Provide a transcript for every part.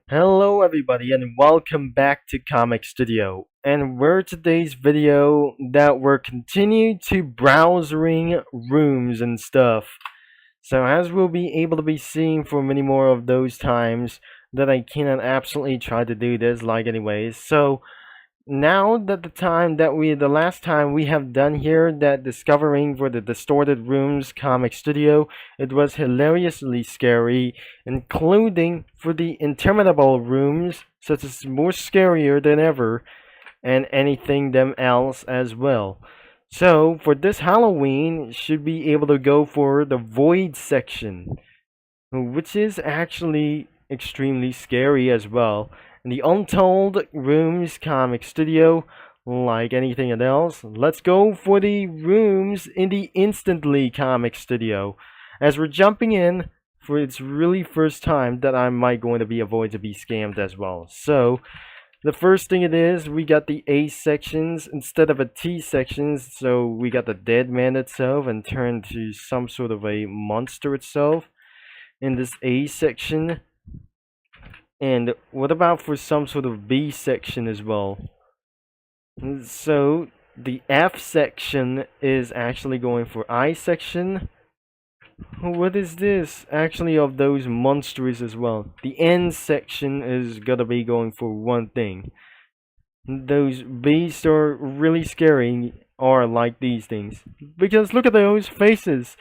Hello everybody and welcome back to Comic Studio. And we're today's video that we're continuing to browsing rooms and stuff. So as we'll be able to be seeing for many more of those times that I cannot absolutely try to do this anyways. So now that the last time we have done here that discovering for the distorted rooms comic studio, it was hilariously scary, including for the interminable rooms, such as more scarier than ever, and anything them else as well. So for this Halloween, should be able to go for the void section, which is actually extremely scary as well. And the Untold Rooms Comic Studio, like anything else, let's go for the rooms in the Instantly Comic Studio. As we're jumping in for its really first time that I might going to be avoid to be scammed as well. So the first thing it is, we got the A sections instead of a T sections, so we got the dead man itself and turned to some sort of a monster itself in this A section. And what about for some sort of B section as well? So the F section is actually going for I section. What is this? Actually, of those monsters as well. The N section is gonna be going for one thing. Those beasts are really scary, or like these things. Because look at those faces.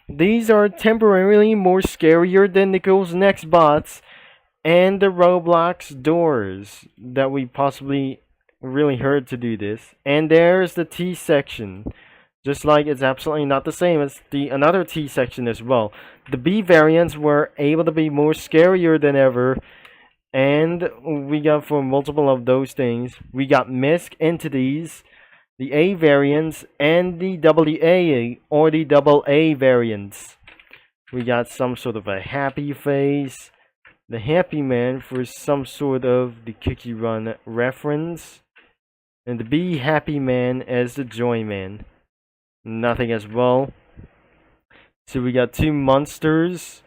These are temporarily more scarier than Nicole's next bots and the Roblox doors that we possibly really heard to do this. And there's the T section. Just like it's absolutely not the same as the another T section as well. The B variants were able to be more scarier than ever. And we got for multiple of those things. We got misc entities, the A variants, and the AA or the double A variants. We got some sort of a happy face, the Happy Man for some sort of the Cookie Run reference, and the Be Happy Man as the Joy Man. Nothing as well. So we got two monsters.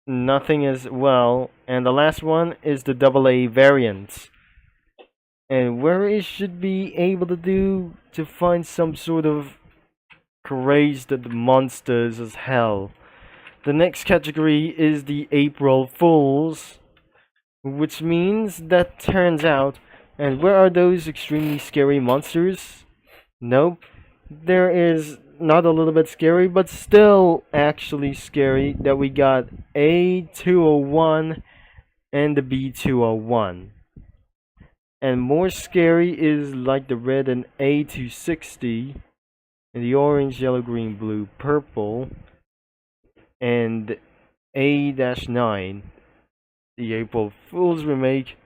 Nothing as well. And the last one is the double A variant. And where it should be able to do to find some sort of crazed monsters as hell. The next category is the April Fools, which means that turns out, and where are those extremely scary monsters? Nope, there is not a little bit scary, but still actually scary that we got A201 and the B201. And more scary is like the red and A260, and the orange, yellow, green, blue, purple, and A-9, the April Fool's remake,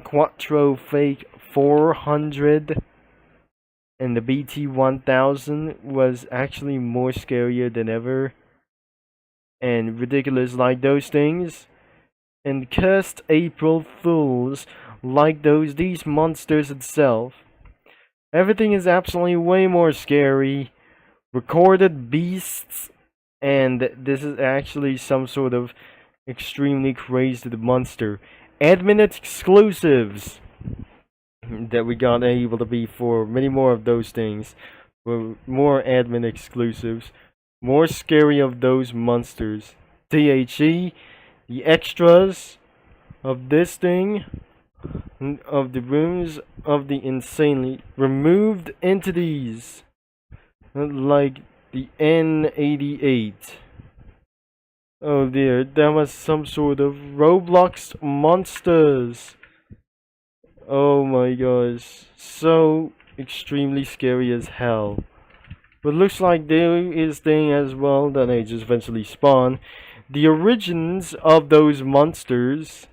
Quattro Fake 400, and the BT1000 was actually more scarier than ever, and ridiculous like those things, and cursed April Fools like these monsters itself. Everything is absolutely way more scary. Recorded beasts, and this is actually some sort of extremely crazy monster. Admin exclusives that we got able to be for many more of those things. For more admin exclusives, more scary of those monsters. THE, the extras of this thing, of the rooms of the insanely removed entities, like the N88. Oh dear, that was some sort of Roblox monsters. Oh my gosh, so extremely scary as hell. But looks like there is thing as well that they just eventually spawn. The origins of those monsters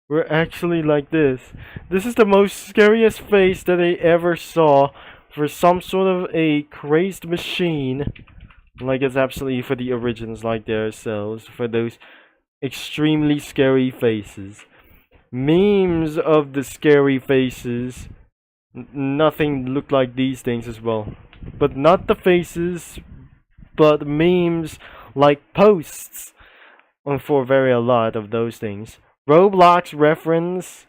were actually like this. This is the most scariest face that I ever saw for some sort of a crazed machine. Like it's absolutely for the origins like themselves, for those extremely scary faces. Memes of the scary faces, nothing looked like these things as well. But not the faces, but memes like posts for very a lot of those things. Roblox reference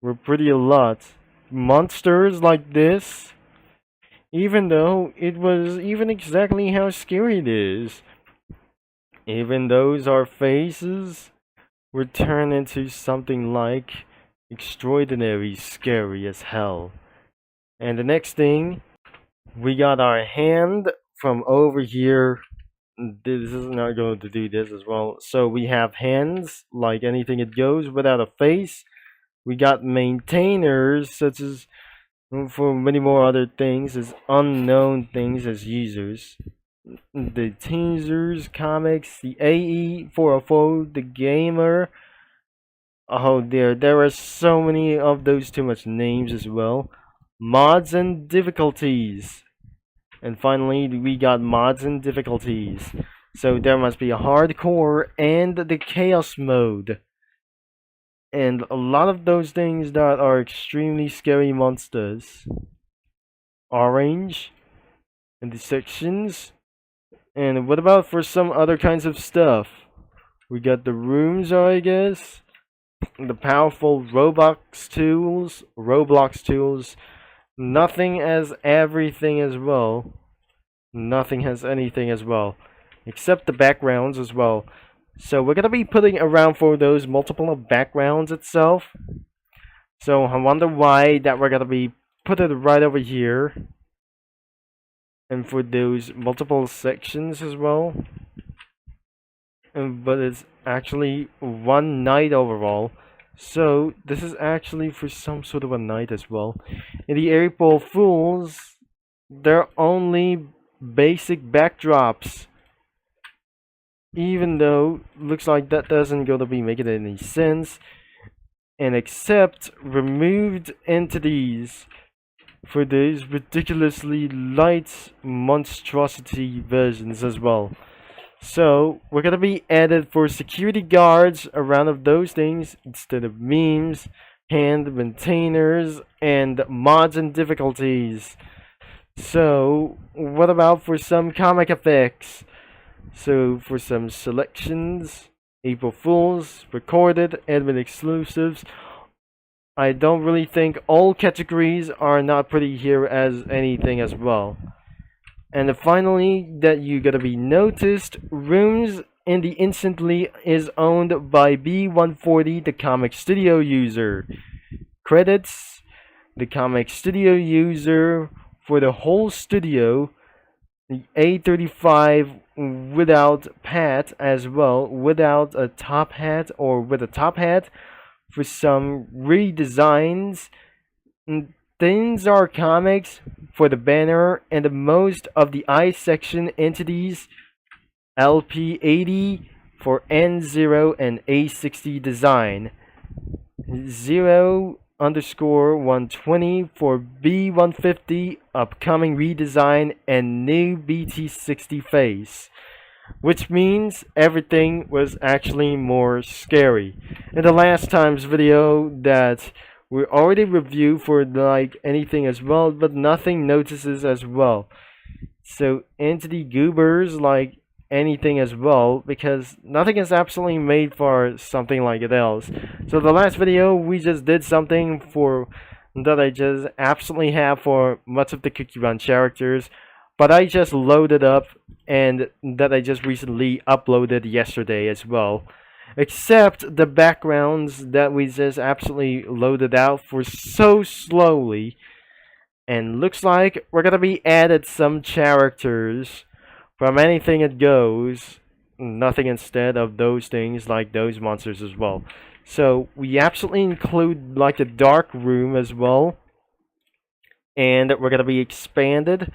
were pretty a lot. Monsters like this, even though it was even exactly how scary it is. Even those our faces were turned into something like extraordinary scary as hell. And the next thing, we got our hand from over here. This is not going to do this as well. So we have hands, like anything it goes, without a face. We got maintainers, such as for many more other things, as unknown things as users. The teasers, comics, the AE 404, the gamer. Oh dear, there are so many of those too much names as well. Mods and difficulties. And finally, we got mods and difficulties. So there must be a hardcore and the chaos mode. And a lot of those things that are extremely scary monsters. Orange. And the sections. And what about for some other kinds of stuff? We got the rooms, I guess. The powerful Roblox tools. Nothing as everything as well. Nothing has anything as well. Except the backgrounds as well. So we're gonna be putting around for those multiple backgrounds itself. So I wonder why that we're gonna be put it right over here. And for those multiple sections as well. But it's actually one night overall. So this is actually for some sort of a night as well. In the April Fools, they're only basic backdrops. Even though looks like that doesn't gonna be making any sense. And except removed entities for these ridiculously light monstrosity versions as well. So we're gonna be added for security guards around of those things instead of memes, hand maintainers, and mods and difficulties. So what about for some comic effects? So for some selections, April Fools, recorded, admin exclusives. I don't really think all categories are not pretty here as anything as well. And finally, that you gotta be noticed, rooms in the Instantly is owned by B140, the comic studio user. Credits, the comic studio user for the whole studio, the A35 without pat as well, without a top hat or with a top hat for some redesigns. Things are comics for the banner and the most of the I section entities, LP80 for N0 and A60 design, 0_120 for B150 upcoming redesign and new BT60 face. Which means everything was actually more scary. In the last time's video that we already reviewed for like anything as well, but nothing notices as well. So entity goobers like anything as well, because nothing is absolutely made for something like it else. So the last video we just did something for that I just absolutely have for much of the Cookie Run characters, but I just loaded up and that I just recently uploaded yesterday as well. Except the backgrounds that we just absolutely loaded out for so slowly. And looks like we're gonna be added some characters from anything it goes. Nothing instead of those things like those monsters as well. So we absolutely include like the dark room as well. And we're gonna be expanded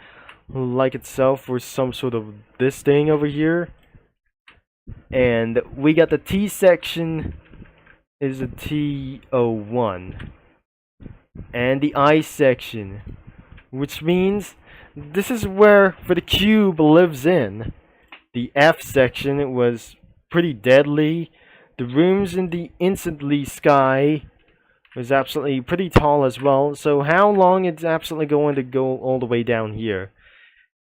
like itself for some sort of this thing over here. And we got the T section is a T01 and the I section, which means this is where for the cube lives in. The F section was pretty deadly. The rooms in the Instantly sky was absolutely pretty tall as well. So how long it's absolutely going to go all the way down here?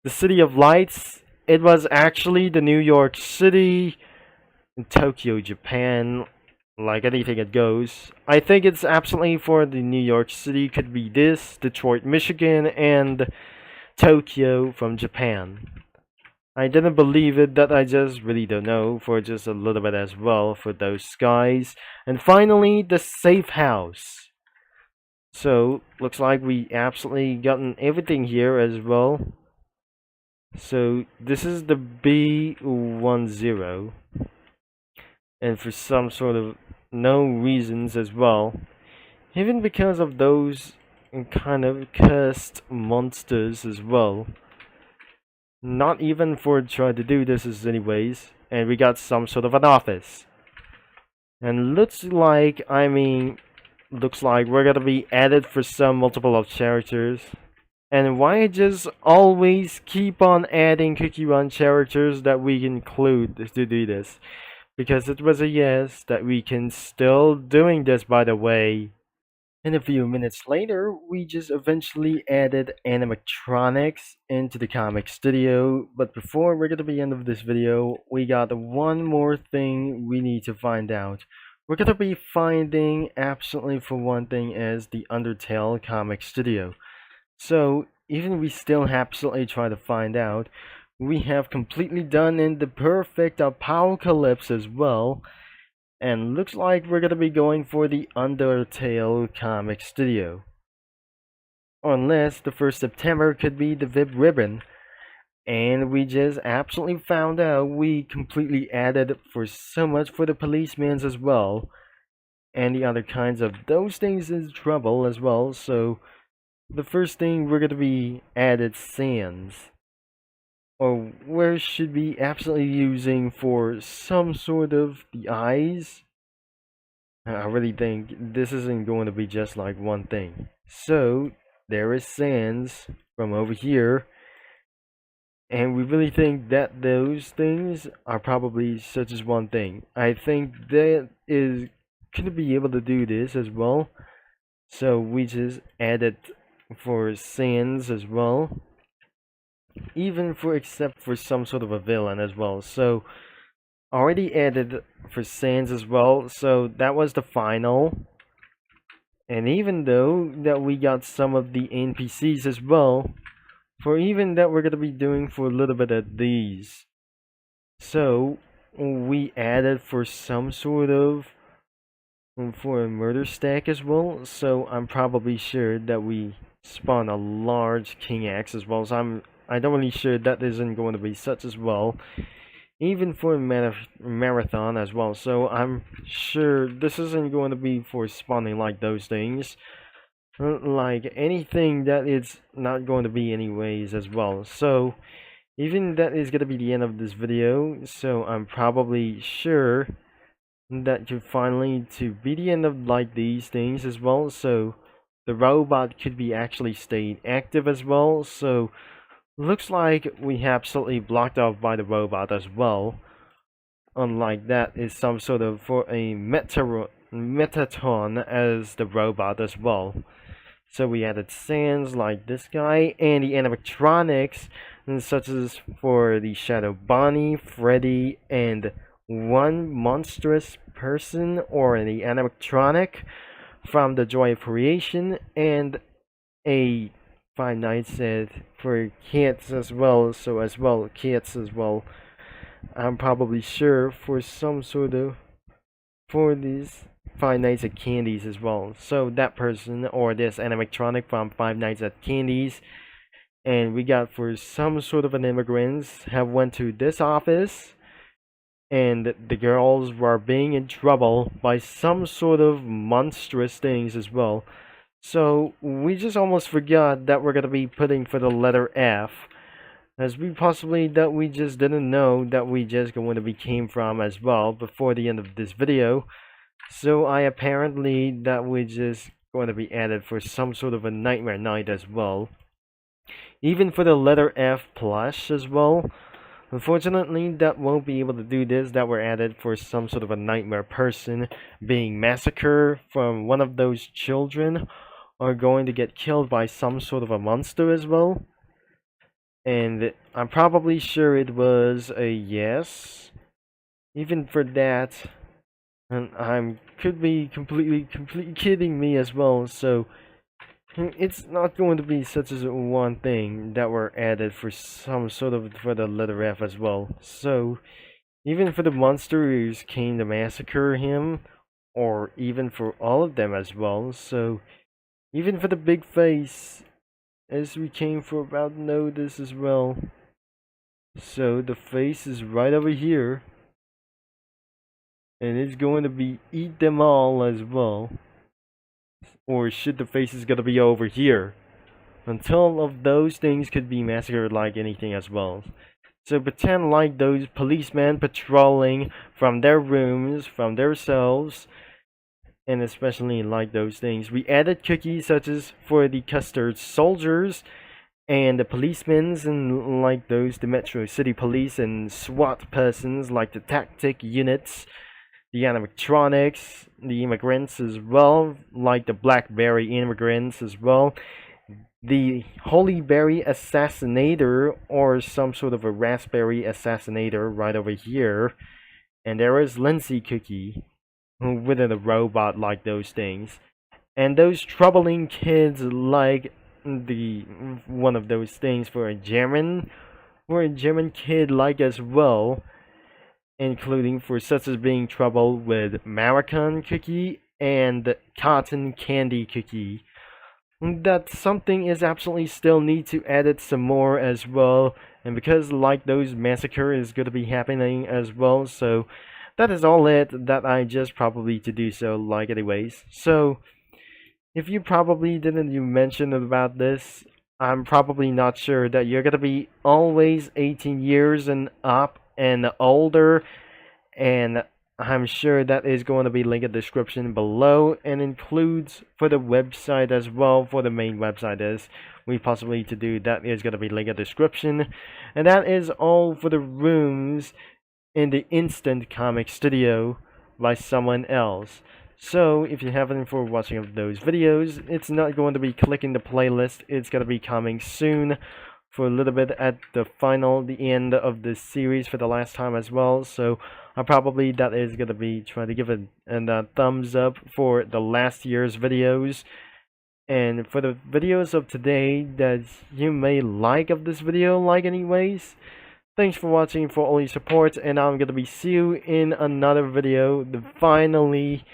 The City of Lights, it was actually the New York City in Tokyo, Japan, like anything it goes. I think it's absolutely for the New York City, could be this, Detroit, Michigan, and Tokyo from Japan. I didn't believe it, that I just really don't know, for just a little bit as well for those guys. And finally, the safe house. So, looks like we absolutely gotten everything here as well. So, this is the B10. And for some sort of no reasons as well, even because of those kind of cursed monsters as well. Not even for trying to do this as anyways. And we got some sort of an office. And looks like, looks like we're gonna be added for some multiple of characters. And why just always keep on adding Cookie Run characters that we include to do this? Because it was a yes that we can still doing this, by the way. And a few minutes later, we just eventually added animatronics into the comic studio. But before we're gonna be end of this video, we got one more thing we need to find out. We're gonna be finding absolutely for one thing as the Undertale comic studio. So even we still absolutely try to find out, we have completely done in the perfect apocalypse as well. And looks like we're gonna be going for the Undertale comic studio. Unless the 1st September could be the VIP ribbon. And we just absolutely found out we completely added for so much for the policemen's as well. And the other kinds of those things is trouble as well. So the first thing we're gonna be added sands. Or where should be absolutely using for some sort of the eyes. I really think this isn't going to be just like one thing. So there is sands from over here, and we really think that those things are probably such as one thing. I think that is gonna be able to do this as well. So we just added for sands as well, even for except for some sort of a villain as well. So already added for sands as well. So that was the final. And even though that we got some of the NPCs as well, for even that we're gonna be doing for a little bit of these. So we added for some sort of for a murder stack as well. So I'm probably sure that we spawn a large king axe as well. So I don't really sure that isn't going to be such as well. Even for a marathon as well. So I'm sure this isn't going to be for spawning like those things. Like anything that is not going to be anyways as well. So even that is going to be the end of this video. So I'm probably sure that you finally to be the end of like these things as well. So the robot could be actually stayed active as well. So looks like we absolutely blocked off by the robot as well. Unlike that is some sort of for a Metatron as the robot as well. So we added sands like this guy and the animatronics, such as for the Shadow Bonnie, Freddy, and one monstrous person or the animatronic from the Joy of Creation, and a Five Nights at for kids as well. So as well kids as well. I'm probably sure for some sort of for these Five Nights at Candies as well. So that person or this animatronic from Five Nights at Candies, and we got for some sort of an immigrants have went to this office, and the girls were being in trouble by some sort of monstrous things as well. So we just almost forgot that we're gonna be putting for the letter F, as we possibly that we just didn't know that we just going to be came from as well before the end of this video. So I apparently that we just going to be added for some sort of a nightmare night as well. Even for the letter F plush as well. Unfortunately, that won't be able to do this, that were added for some sort of a nightmare person being massacred from one of those children, or going to get killed by some sort of a monster as well. And I'm probably sure it was a yes. even for that, and I'm could be completely kidding me as well. So it's not going to be such as one thing that were added for some sort of for the letter F as well. So even for the monsters came to massacre him, or even for all of them as well. So even for the big face, as we came for about notice as well. So the face is right over here, and it's going to be eat them all as well. Or should the face is gonna be over here? Until all of those things could be massacred like anything as well. So pretend like those policemen patrolling from their rooms, from their cells, and especially like those things. We added cookies such as for the custard soldiers and the policemen, and like those the Metro City Police and SWAT persons like the tactic units, the animatronics, the immigrants as well, like the Blackberry immigrants as well, the Holyberry assassinator or some sort of a raspberry assassinator right over here, and there is Lindsay Cookie within a robot like those things, and those troubling kids like the one of those things for a German kid like as well, including for such as being trouble with Maricon Cookie and Cotton Candy Cookie. That something is absolutely still need to edit some more as well, and because like those massacre is going to be happening as well, so that is all it that I just probably to do so like anyways. So if you probably didn't you mention about this, I'm probably not sure that you're gonna be always 18 years and up and older, and I'm sure that is going to be linked in the description below and includes for the website as well. For the main website is we possibly to do that is going to be linked in the description, and that is all for the rooms in the Instant Comic Studio by someone else. So if you haven't for watching of those videos, it's not going to be clicking the playlist, it's going to be coming soon for a little bit at the end of the series for the last time as well. So I probably that is going to be trying to give it a thumbs up for the last year's videos, and for the videos of today that you may like of this video like anyways. Thanks for watching, for all your support, and I'm gonna be see you in another video. Finally,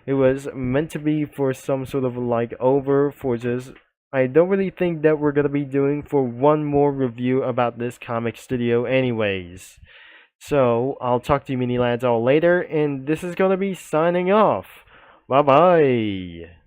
it was meant to be for some sort of like over for just. I don't really think that we're gonna be doing for one more review about this comic studio anyways. So I'll talk to you mini lads all later, and this is gonna be signing off. Bye bye.